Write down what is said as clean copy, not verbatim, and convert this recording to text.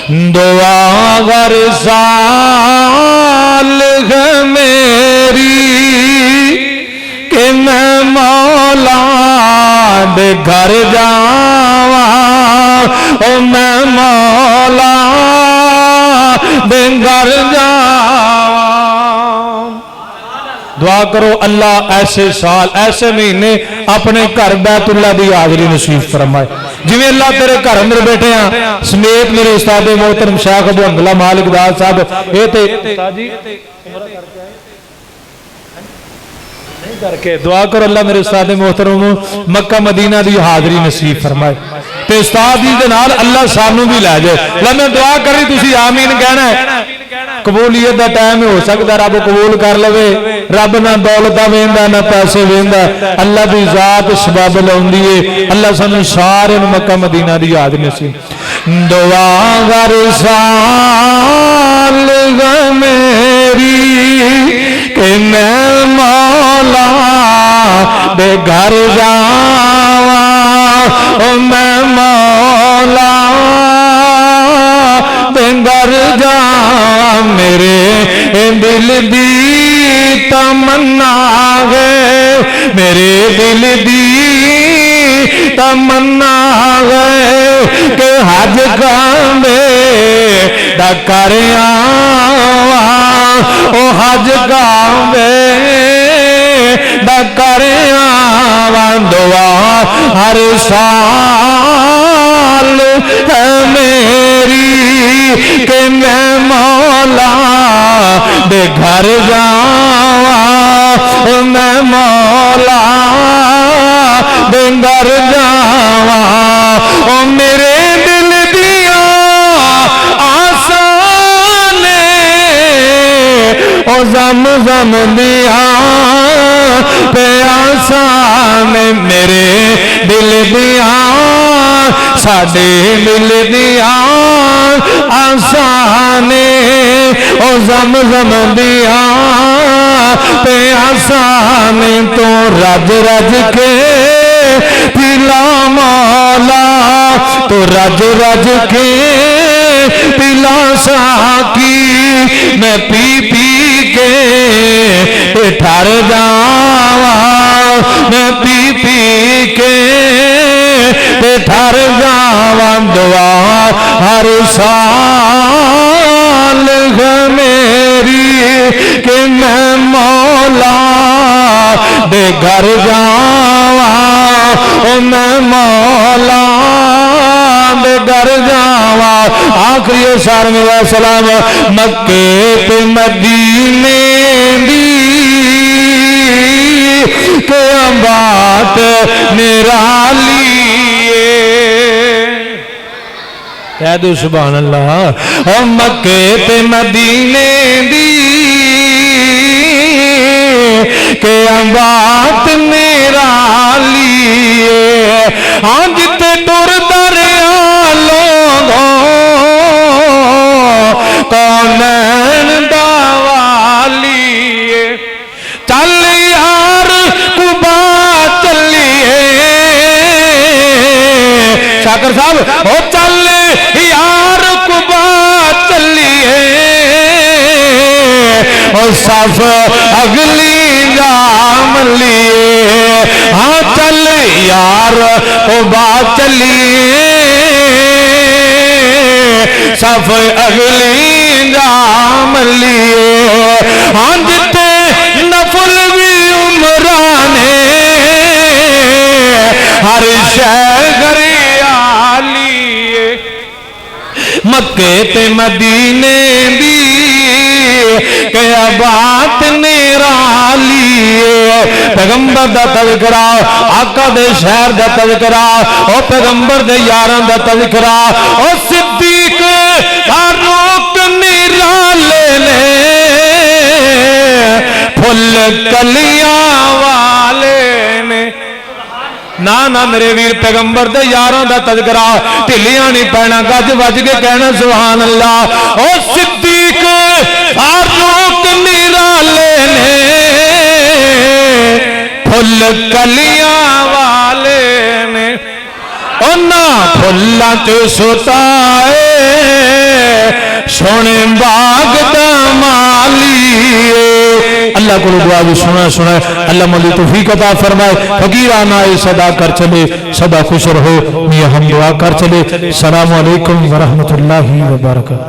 دعا گر سال ہے میری کہ میں مولا دے گھر جاواں، او میں مولا دے گھر جاواں۔ دعا کرو اللہ ایسے سال ایسے مہینے اپنے گھر بیت اللہ دی حاضری نصیب فرمائے، جویں اللہ تیرے گھر اندر بیٹھے ہیں سمیت میرے استاد محترم شیخ ابو حنظلہ مالک داد صاحب اے تے استاد جی کر کے دعا کرو اللہ میرے استاد محترم مکہ مدینہ دی حاضری نصیب فرمائے تے استاد جی دے نال اللہ سانو بھی لے جائے۔ میں دعا کر رہی تسی آمین کہنا ہے، قبولیت دا ٹائم ہو سکتا رب قبول کر لوے، رب نہ دولت ویندا نہ پیسے ویندا، اللہ دی ذات سبب لاوندی ہے، اللہ سانو سارے مکہ مدینہ دی حاضری نصیب۔ دعا گر سال میری کہ میں مولا دے گھر جاواں، او میں مولا دے گھر جاواں، میرے دل دی تمنا ہے، میرے دل دی تمنا ہے کہ حج کعبے دا کر آواں، او حج کعبے دا کر آواں۔ دعا ہر سال ہے میری کہ میں مولا دے گھر جاواں، میں مولا دے گھر جاواں، او میرے دل دیا آسان او زمزم دیا پیاسان، میرے دل دیا ساڈے دل دیا آسان او زمزم دیا پیاسان، تو رج رج کے پلا مولا، تو رج رج کے پلا ساکی، میں پی پی کے ٹھہر جاواں، میں پی پی کے ٹھہر جاواں۔ دعا ہر سال ہے میری کہ میں مولا دے گھر جاواں، او میں مولا دے گھر جاواں۔ آخری اشار میں سلام مکے تے مدینے دی کہ بات نرالی کہہ دو سبحان اللہ۔ او مکے تے مدینے دی کہ بات نرالی ہاں جتے ٹر دریا لوگوں کونین داوالی، چل یار قبا چلیے شاکر صاحب، او چل یار قبا چلیے، او صف اگلی جام لیے، ہاں چل یار قبا چلیے، صف اگلی جام لیے، ہاں جتے نفل بھی عمرانے ہر شے گریالی، مکے تے مدینے دی کہ بات نرالی، پیغمبر دا تذکرہ، آقا دے شہر دا تذکرہ، او پیغمبر دے یاراں دا تذکرہ، او صدیق فاروق نرالے نے پھل کلیاں والے نے، نہ میرے ویر پیغمبر دے یاراں دا تذکرہ ٹھلیاں نہیں پینا، گج وج کے کہنا سبحان اللہ۔ او صدیق فاروق نرالے نے پھل کلیاں والے نے، او نہ پھلاں تے ستائے پاک دا مالی اللہ کو دعا بھی سنا اللہ مولی توفیق عطا فرمائے فقیرانہ صدا کر چلے صدا خوش رہو میاں ہم دعا کر چلے السلام علیکم ورحمۃ اللہ وبرکاتہ